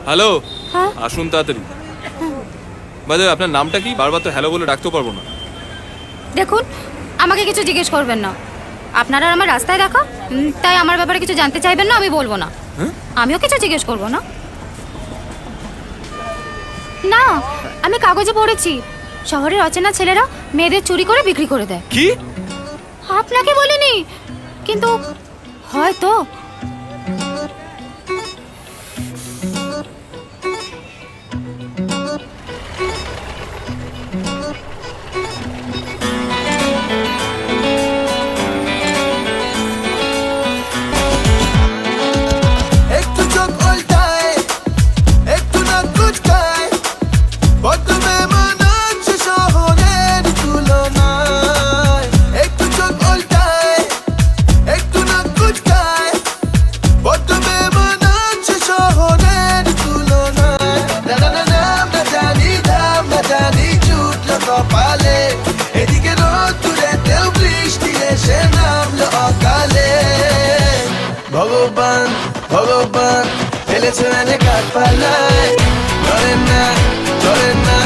Hello, হ্যাঁ আসুন তাড়াতাড়ি। বাজে আপনার নামটা কি? বারবার তো হ্যালো বলে ডাকতেও পারবো না। দেখুন, আমাকে কিছু জিজ্ঞেস করবেন না। আপনারা আমার রাস্তায় দেখা, তাই আমার ব্যাপারে কিছু জানতে চাইবেন না, আমি বলবো না। হ্যাঁ? আমিও কিছু জিজ্ঞেস করবো না। না, আমি কাগজে পড়েছি শহরের অচেনা ছেলেরা মেয়েদের চুরি করে বিক্রি করে দেয়। কি? আপনাকে বলিনি, কিন্তু হয়তো। একটু চোখ উল্টায়, একটু নাক কুচকায়, প্রথমে মনে হচ্ছে শহরের তুলনায়। একটু চোখ উল্টায়, একটু নাক কুচকায়, প্রথমে মনে হচ্ছে শহরের তুলনায়। না না না নাম না জানি, দাম না জানি, জুটলো কপালে। এদিকে রোদ্দুরেতেও বৃষ্টি এসে নামলো অকালে। ভগবান ভগবান ফেলেছে এনে কাঠ পালায়, ধরেন না ধরেন না।